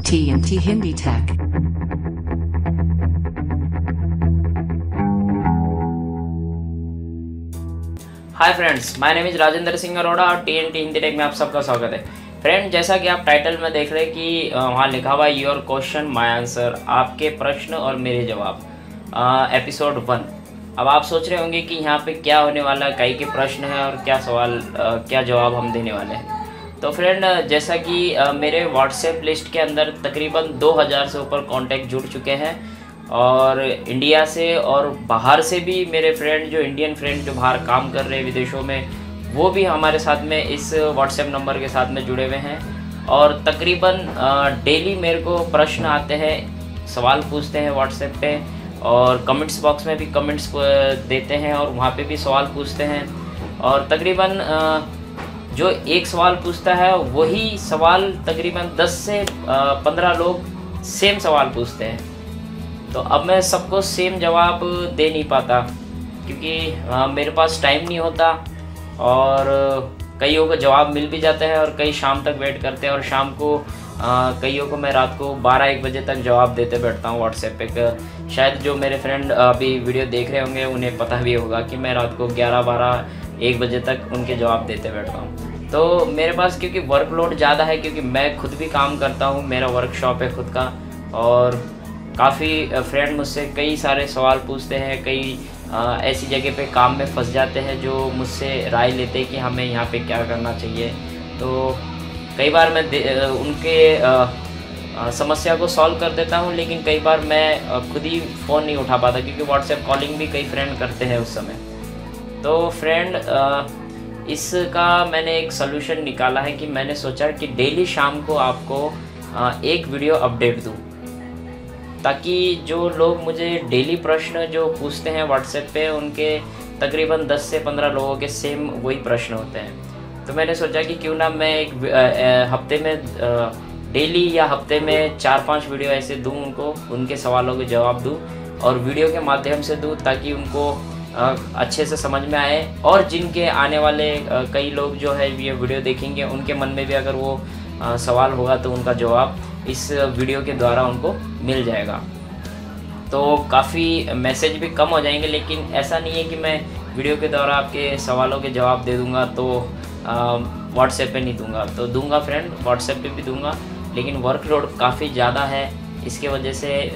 TNT Hindi Tech. Hi friends, my name is Rajendra Singh Arora और TNT Hindi take में आप सबका स्वागत है। फ्रेंड, जैसा कि आप टाइटल में देख रहे हैं कि वहाँ लिखा हुआ है योर क्वेश्चन माय आंसर, आपके प्रश्न और मेरे जवाब, एपिसोड 1। अब आप सोच रहे होंगे कि यहाँ पे क्या होने वाला है, कई के प्रश्न हैं और क्या सवाल क्या जवाब हम देने वाले हैं। तो फ्रेंड, जैसा कि मेरे व्हाट्सएप लिस्ट के अंदर तकरीबन 2000 से ऊपर कॉन्टैक्ट जुड़ चुके हैं और इंडिया से और बाहर से भी मेरे फ्रेंड, जो इंडियन फ्रेंड जो बाहर काम कर रहे हैं विदेशों में, वो भी हमारे साथ में इस व्हाट्सएप नंबर के साथ में जुड़े हुए हैं। और तकरीबन डेली मेरे को प्रश्न आते हैं, सवाल पूछते हैं व्हाट्सएप पे, और कमेंट्स बॉक्स में भी कमेंट्स देते हैं और वहाँ पे भी सवाल पूछते हैं। और तकरीबन जो एक सवाल पूछता है वही सवाल तकरीबन 10 से 15 लोग सेम सवाल पूछते हैं। तो अब मैं सबको सेम जवाब दे नहीं पाता क्योंकि मेरे पास टाइम नहीं होता, और कईयों को जवाब मिल भी जाता है और कई शाम तक वेट करते हैं, और शाम को कईयों को मैं रात को 12-1 बजे तक जवाब देते बैठता हूँ व्हाट्सएप पे। शायद जो मेरे फ्रेंड अभी वीडियो देख रहे होंगे उन्हें पता भी होगा कि मैं रात को 11-12-1 बजे तक उनके जवाब देते बैठता हूँ। तो मेरे पास क्योंकि वर्कलोड ज़्यादा है, क्योंकि मैं खुद भी काम करता हूँ, मेरा वर्कशॉप है खुद का, और काफ़ी फ्रेंड मुझसे कई सारे सवाल पूछते हैं, कई ऐसी जगह पे काम में फंस जाते हैं जो मुझसे राय लेते हैं कि हमें यहाँ पे क्या करना चाहिए। तो कई बार मैं उनके समस्या को सॉल्व कर देता हूँ, लेकिन कई बार मैं खुद ही फ़ोन नहीं उठा पाता क्योंकि व्हाट्सएप कॉलिंग भी कई फ्रेंड करते हैं उस समय। तो फ्रेंड, इसका मैंने एक सलूशन निकाला है कि मैंने सोचा कि डेली शाम को आपको एक वीडियो अपडेट दूँ, ताकि जो लोग मुझे डेली प्रश्न जो पूछते हैं व्हाट्सएप पे, उनके तकरीबन 10 से 15 लोगों के सेम वही प्रश्न होते हैं। तो मैंने सोचा कि क्यों ना मैं एक हफ्ते में डेली या हफ्ते में 4-5 वीडियो ऐसे दूं, उनको उनके सवालों के जवाब दूं और वीडियो के माध्यम से दूं, ताकि उनको अच्छे से समझ में आए, और जिनके आने वाले कई लोग जो है ये वीडियो देखेंगे उनके मन में भी अगर वो सवाल होगा तो उनका जवाब इस वीडियो के द्वारा उनको मिल जाएगा। तो काफ़ी मैसेज भी कम हो जाएंगे, लेकिन ऐसा नहीं है कि मैं वीडियो के द्वारा आपके सवालों के जवाब दे दूंगा तो व्हाट्सएप पे नहीं दूंगा। तो दूंगा फ्रेंड, व्हाट्सएप पे भी दूंगा, लेकिन वर्कलोड काफ़ी ज़्यादा है, इसके वजह से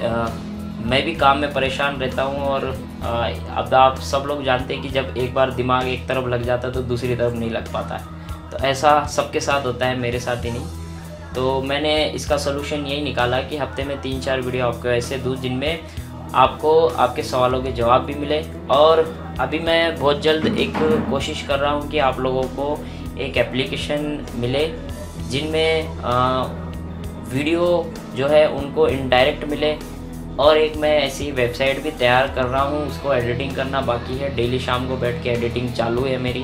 मैं भी काम में परेशान रहता हूँ। और अब आप सब लोग जानते हैं कि जब एक बार दिमाग एक तरफ लग जाता है तो दूसरी तरफ नहीं लग पाता है। तो ऐसा सबके साथ होता है, मेरे साथ ही नहीं। तो मैंने इसका सलूशन यही निकाला कि हफ्ते में 3-4 वीडियो आपको ऐसे दूँ जिनमें आपको आपके सवालों के जवाब भी मिले। और अभी मैं बहुत जल्द एक कोशिश कर रहा हूँ कि आप लोगों को एक एप्लीकेशन मिले जिनमें वीडियो जो है उनको इनडायरेक्ट मिले, और एक मैं ऐसी वेबसाइट भी तैयार कर रहा हूँ, उसको एडिटिंग करना बाकी है। डेली शाम को बैठ के एडिटिंग चालू है मेरी,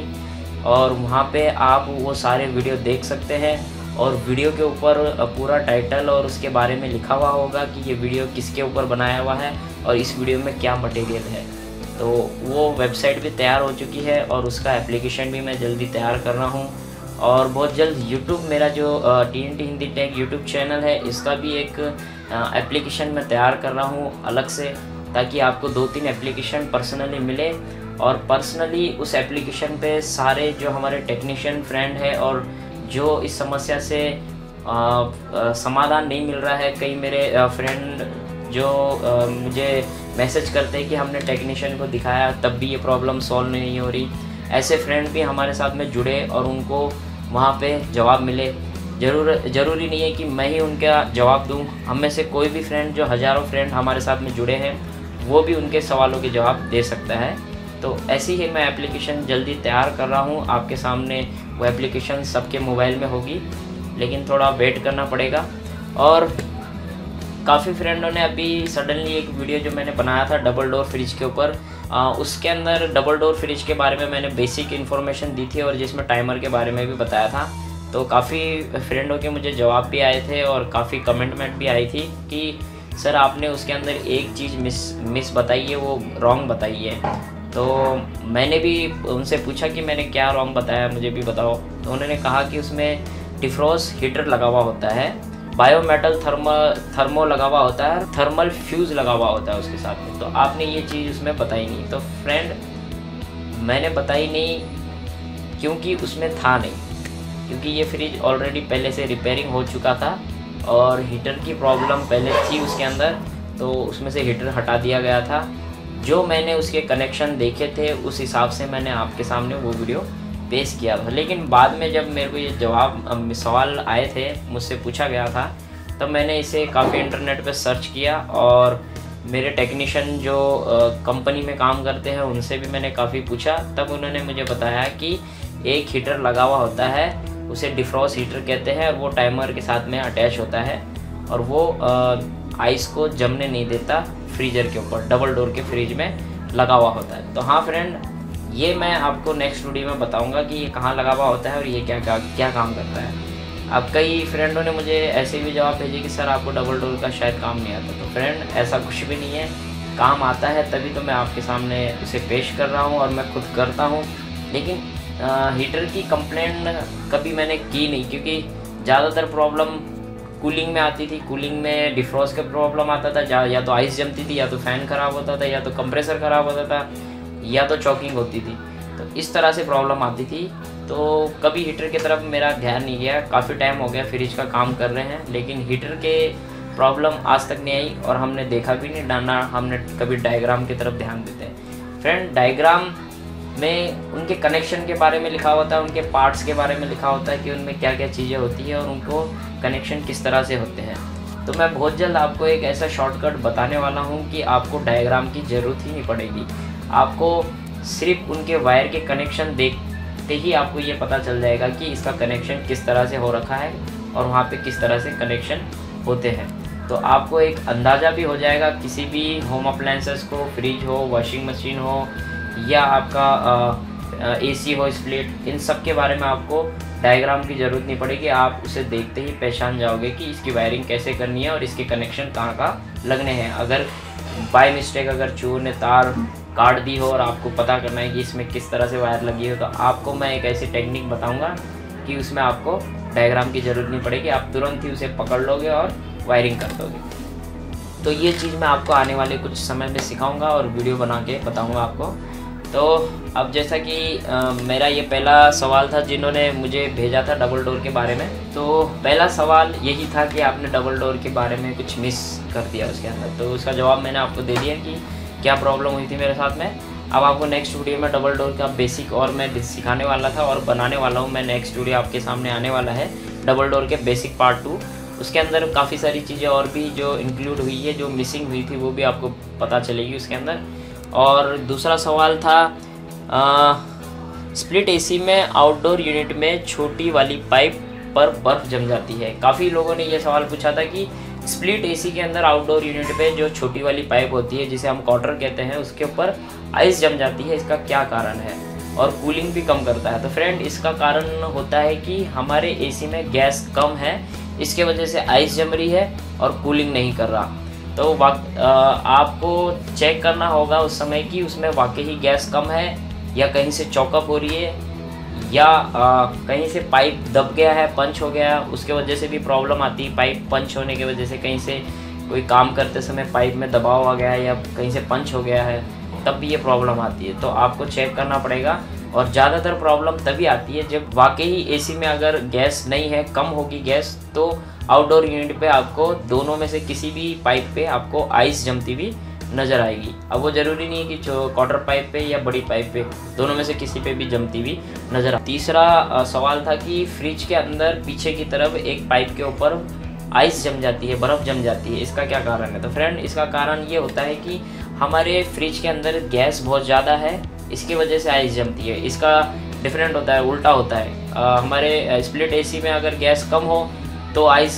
और वहाँ पे आप वो सारे वीडियो देख सकते हैं, और वीडियो के ऊपर पूरा टाइटल और उसके बारे में लिखा हुआ होगा कि ये वीडियो किसके ऊपर बनाया हुआ है और इस वीडियो में क्या मटेरियल है। तो वो वेबसाइट भी तैयार हो चुकी है और उसका एप्लीकेशन भी मैं जल्दी तैयार कर रहा हूँ। और बहुत जल्द यूट्यूब, मेरा जो TNT Hindi take YouTube channel है, इसका भी एक एप्लीकेशन मैं तैयार कर रहा हूँ अलग से, ताकि आपको 2-3 एप्लीकेशन पर्सनली मिले, और पर्सनली उस एप्लीकेशन पे सारे जो हमारे टेक्नीशियन फ्रेंड है और जो इस समस्या से समाधान नहीं मिल रहा है, कई मेरे फ्रेंड जो मुझे मैसेज करते हैं कि हमने टेक्नीशियन को दिखाया तब भी ये प्रॉब्लम सॉल्व नहीं हो रही, ऐसे फ्रेंड भी हमारे साथ में जुड़े और उनको वहाँ पे जवाब मिले। ज़रूरी नहीं है कि मैं ही उनका जवाब दूँ, हम में से कोई भी फ्रेंड, जो हज़ारों फ्रेंड हमारे साथ में जुड़े हैं, वो भी उनके सवालों के जवाब दे सकता है। तो ऐसी ही मैं एप्लीकेशन जल्दी तैयार कर रहा हूँ आपके सामने। वो एप्लीकेशन सबके मोबाइल में होगी, लेकिन थोड़ा वेट करना पड़ेगा। और काफ़ी फ्रेंडों ने अभी सडनली एक वीडियो जो मैंने बनाया था डबल डोर फ्रिज के ऊपर, उसके अंदर डबल डोर फ्रिज के बारे में मैंने बेसिक इन्फॉर्मेशन दी थी और जिसमें टाइमर के बारे में भी बताया था। तो काफ़ी फ्रेंडों के मुझे जवाब भी आए थे और काफ़ी कमेंटमेंट भी आई थी कि सर आपने उसके अंदर एक चीज़ मिस बताई है, वो रॉन्ग बताई है। तो मैंने भी उनसे पूछा कि मैंने क्या रॉन्ग बताया, मुझे भी बताओ। तो उन्होंने कहा कि उसमें डिफ्रॉस्ट हीटर लगा हुआ होता है बायोमेटल थर्मो लगा हुआ होता है, थर्मल फ्यूज़ लगा हुआ होता है उसके साथ में। तो आपने ये चीज़ उसमें बताई नहीं। तो फ्रेंड मैंने बताई नहीं क्योंकि उसमें था नहीं, क्योंकि ये फ्रिज ऑलरेडी पहले से रिपेयरिंग हो चुका था और हीटर की प्रॉब्लम पहले थी उसके अंदर, तो उसमें से हीटर हटा दिया गया था। जो मैंने उसके कनेक्शन देखे थे उस हिसाब से मैंने आपके सामने वो वीडियो पेश किया था। लेकिन बाद में जब मेरे को ये सवाल आए थे, मुझसे पूछा गया था, तब मैंने इसे काफ़ी इंटरनेट पे सर्च किया और मेरे टेक्नीशियन जो कंपनी में काम करते हैं उनसे भी मैंने काफ़ी पूछा। तब उन्होंने मुझे बताया कि एक हीटर लगा हुआ होता है, उसे डिफ्रॉस्ट हीटर कहते हैं, और वो टाइमर के साथ में अटैच होता है और वो आइस को जमने नहीं देता फ्रीजर के ऊपर, डबल डोर के फ्रिज में लगा हुआ होता है। तो हाँ फ्रेंड, ये मैं आपको नेक्स्ट वीडियो में बताऊंगा कि ये कहाँ लगा हुआ होता है और ये क्या काम करता है। अब कई फ्रेंडों ने मुझे ऐसे भी जवाब भेजे कि सर आपको डबल डोर का शायद काम नहीं आता। तो फ्रेंड ऐसा कुछ भी नहीं है, काम आता है तभी तो मैं आपके सामने उसे पेश कर रहा हूँ और मैं खुद करता हूँ। लेकिन हीटर की कंप्लेंट कभी मैंने की नहीं, क्योंकि ज़्यादातर प्रॉब्लम कूलिंग में आती थी। कूलिंग में डिफ्रॉस्ट का प्रॉब्लम आता था, या तो आइस जमती थी, या तो फ़ैन ख़राब होता था, या तो कंप्रेसर ख़राब होता था, या तो चॉकिंग होती थी। तो इस तरह से प्रॉब्लम आती थी। तो कभी हीटर की तरफ मेरा ध्यान नहीं गया। काफ़ी टाइम हो गया फ्रिज का काम कर रहे हैं, लेकिन हीटर के प्रॉब्लम आज तक नहीं आई और हमने देखा भी नहीं, डालना हमने कभी डायग्राम की तरफ ध्यान देते हैं। फ्रेंड डायग्राम में उनके कनेक्शन के बारे में लिखा होता है, उनके पार्ट्स के बारे में लिखा होता है कि उनमें क्या क्या चीज़ें होती है और उनको कनेक्शन किस तरह से होते हैं। तो मैं बहुत जल्द आपको एक ऐसा शॉर्टकट बताने वाला हूँ कि आपको डायग्राम की ज़रूरत ही नहीं पड़ेगी। आपको सिर्फ उनके वायर के कनेक्शन देखते ही आपको ये पता चल जाएगा कि इसका कनेक्शन किस तरह से हो रखा है और वहाँ पे किस तरह से कनेक्शन होते हैं। तो आपको एक अंदाज़ा भी हो जाएगा किसी भी होम अप्लायंसेस को, फ्रिज हो, वॉशिंग मशीन हो, या आपका एसी हो, स्प्लिट, इन सब के बारे में आपको डायग्राम की ज़रूरत नहीं पड़ेगी। आप उसे देखते ही पहचान जाओगे कि इसकी वायरिंग कैसे करनी है और इसके कनेक्शन कहाँ कहाँ लगने हैं। अगर बाय मिस्टेक अगर चोर ने तार काट दी हो और आपको पता करना है कि इसमें किस तरह से वायर लगी हो, तो आपको मैं एक ऐसी टेक्निक बताऊँगा कि उसमें आपको डायग्राम की ज़रूरत नहीं पड़ेगी, आप तुरंत ही उसे पकड़ लोगे और वायरिंग कर दोगे। तो ये चीज़ मैं आपको आने वाले कुछ समय में सिखाऊंगा और वीडियो बना के बताऊंगा आपको। तो अब जैसा कि मेरा ये पहला सवाल था जिन्होंने मुझे भेजा था डबल डोर के बारे में, तो पहला सवाल यही था कि आपने डबल डोर के बारे में कुछ मिस कर दिया उसके अंदर। तो उसका जवाब मैंने आपको दे दिया कि क्या प्रॉब्लम हुई थी मेरे साथ में। अब आपको नेक्स्ट वीडियो में डबल डोर का बेसिक और मैं सिखाने वाला था और बनाने वाला हूँ। मैं नेक्स्ट वीडियो आपके सामने आने वाला है डबल डोर के बेसिक पार्ट 2। उसके अंदर काफ़ी सारी चीज़ें और भी जो इंक्लूड हुई है, जो मिसिंग हुई थी, वो भी आपको पता चलेगी उसके अंदर। और दूसरा सवाल था स्प्लिट एसी में आउटडोर यूनिट में छोटी वाली पाइप पर बर्फ़ जम जाती है। काफ़ी लोगों ने ये सवाल पूछा था कि स्प्लिट एसी के अंदर आउटडोर यूनिट पे जो छोटी वाली पाइप होती है, जिसे हम क्वार्टर कहते हैं, उसके ऊपर आइस जम जाती है, इसका क्या कारण है, और कूलिंग भी कम करता है। तो फ्रेंड इसका कारण होता है कि हमारे एसी में गैस कम है, इसके वजह से आइस जम रही है और कूलिंग नहीं कर रहा। तो आपको चेक करना होगा उस समय कि उसमें वाकई ही गैस कम है या कहीं से चॉकअप हो रही है, या कहीं से पाइप दब गया है, पंच हो गया, उसके वजह से भी प्रॉब्लम आती है। पाइप पंच होने की वजह से कहीं से कोई काम करते समय पाइप में दबाव आ गया है या कहीं से पंच हो गया है, तब भी ये प्रॉब्लम आती है। तो आपको चेक करना पड़ेगा। और ज़्यादातर प्रॉब्लम तभी आती है जब वाकई ही एसी में अगर गैस नहीं है, कम होगी गैस, तो आउटडोर यूनिट पे आपको दोनों में से किसी भी पाइप पे आपको आइस जमती हुई नज़र आएगी। अब वो ज़रूरी नहीं है कि क्वार्टर पाइप पे या बड़ी पाइप पे, दोनों में से किसी पे भी जमती हुई नज़र आती। तीसरा सवाल था कि फ्रिज के अंदर पीछे की तरफ एक पाइप के ऊपर आइस जम जाती है, बर्फ़ जम जाती है, इसका क्या कारण है। तो फ्रेंड इसका कारण ये होता है कि हमारे फ्रिज के अंदर गैस बहुत ज़्यादा है, इसकी वजह से आइस जमती है। इसका डिफरेंट होता है, उल्टा होता है। हमारे स्प्लिट एसी में अगर गैस कम हो तो आइस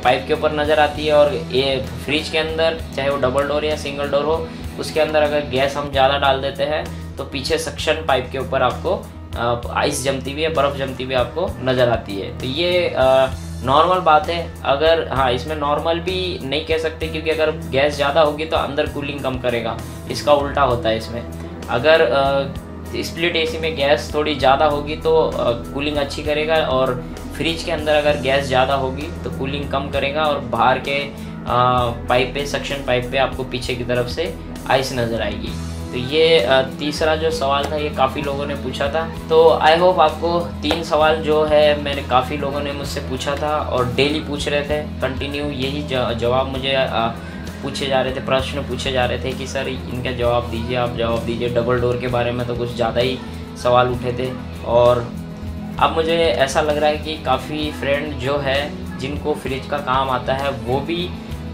पाइप के ऊपर नज़र आती है, और ये फ्रिज के अंदर चाहे वो डबल डोर या सिंगल डोर हो, उसके अंदर अगर गैस हम ज़्यादा डाल देते हैं तो पीछे सक्शन पाइप के ऊपर आपको आइस जमती हुई है, बर्फ़ जमती हुई आपको नज़र आती है। तो ये नॉर्मल बात है। अगर हाँ, इसमें नॉर्मल भी नहीं कह सकते, क्योंकि अगर गैस ज़्यादा होगी तो अंदर कूलिंग कम करेगा, इसका उल्टा होता है इसमें। अगर स्प्लिट एसी में गैस थोड़ी ज़्यादा होगी तो कूलिंग अच्छी करेगा और फ्रिज के अंदर अगर गैस ज़्यादा होगी तो कूलिंग कम करेगा और बाहर के पाइप पे, सक्शन पाइप पे आपको पीछे की तरफ से आइस नज़र आएगी। तो ये तीसरा जो सवाल था ये काफ़ी लोगों ने पूछा था। तो आई होप आपको 3 सवाल जो है मैंने काफ़ी लोगों ने मुझसे पूछा था और डेली पूछ रहे थे, कंटिन्यू यही जवाब मुझे पूछे जा रहे थे, प्रश्न पूछे जा रहे थे कि सर इनका जवाब दीजिए, आप जवाब दीजिए। डबल डोर के बारे में तो कुछ ज़्यादा ही सवाल उठे थे और अब मुझे ऐसा लग रहा है कि काफ़ी फ्रेंड जो है जिनको फ्रिज का काम आता है वो भी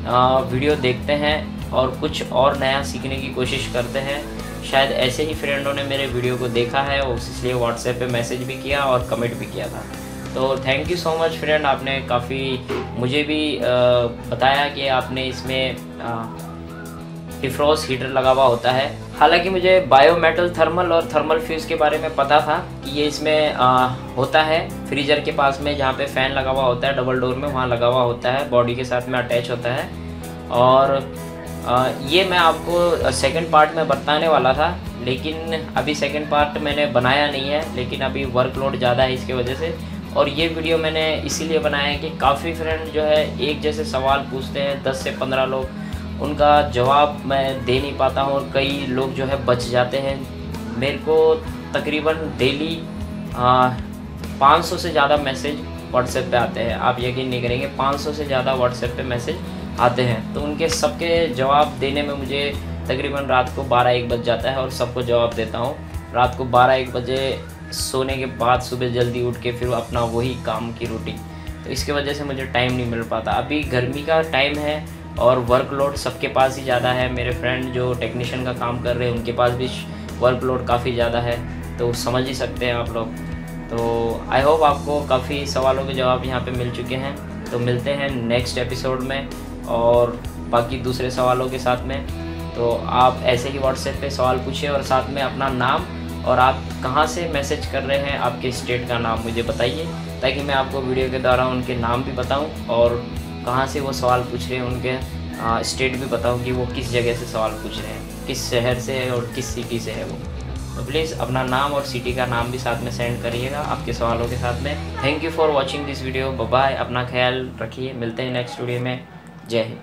वीडियो देखते हैं और कुछ और नया सीखने की कोशिश करते हैं। शायद ऐसे ही फ्रेंडों ने मेरे वीडियो को देखा है और इसलिए व्हाट्सएप पे मैसेज भी किया और कमेंट भी किया था। तो thank you so much friend, आपने काफ़ी मुझे भी बताया कि आपने इसमें डिफ्रॉस्ट हीटर लगा हुआ होता है। हालांकि मुझे बायोमेटल थर्मल और थर्मल फ्यूज़ के बारे में पता था कि ये इसमें होता है फ्रीज़र के पास में, जहाँ पे फ़ैन लगा हुआ होता है डबल डोर में, वहाँ लगा हुआ होता है, बॉडी के साथ में अटैच होता है। और ये मैं आपको सेकंड पार्ट में बताने वाला था, लेकिन अभी सेकंड पार्ट मैंने बनाया नहीं है, लेकिन अभी वर्कलोड ज़्यादा है इसके वजह से। और ये वीडियो मैंने इसीलिए बनाया है कि काफ़ी फ्रेंड जो है एक जैसे सवाल पूछते हैं, 10 से 15 लोग, उनका जवाब मैं दे नहीं पाता हूँ और कई लोग जो है बच जाते हैं। मेरे को तकरीबन डेली 500 से ज़्यादा मैसेज व्हाट्सएप पे आते हैं। आप यकीन नहीं करेंगे, 500 से ज़्यादा व्हाट्सएप पे मैसेज आते हैं। तो उनके सबके जवाब देने में मुझे तकरीबन रात को 12-1 बज जाता है और सबको जवाब देता हूँ। रात को 12-1 बजे सोने के बाद सुबह जल्दी उठ के फिर अपना वही काम की रूटीन, तो इसके वजह से मुझे टाइम नहीं मिल पाता। अभी गर्मी का टाइम है और वर्कलोड सबके पास ही ज़्यादा है। मेरे फ्रेंड जो टेक्नीशियन का काम कर रहे हैं उनके पास भी वर्कलोड काफ़ी ज़्यादा है, तो समझ ही सकते हैं आप लोग। तो आई होप आपको काफ़ी सवालों के जवाब यहाँ पे मिल चुके हैं। तो मिलते हैं नेक्स्ट एपिसोड में और बाकी दूसरे सवालों के साथ में। तो आप ऐसे ही व्हाट्सएप पे सवाल पूछिए और साथ में अपना नाम और आप कहाँ से मैसेज कर रहे हैं, आपके स्टेट का नाम मुझे बताइए, ताकि मैं आपको वीडियो के दौरान उनके नाम भी बताऊं और कहाँ से वो सवाल पूछ रहे हैं, उनके स्टेट भी बताऊं कि वो किस जगह से सवाल पूछ रहे हैं, किस शहर से है और किस सिटी से है वो। तो प्लीज़ अपना नाम और सिटी का नाम भी साथ में सेंड करिएगा आपके सवालों के साथ में। Thank you for watching this video. Bye bye, अपना ख्याल रखिए, मिलते हैं नेक्स्ट वीडियो में। जय हिंद।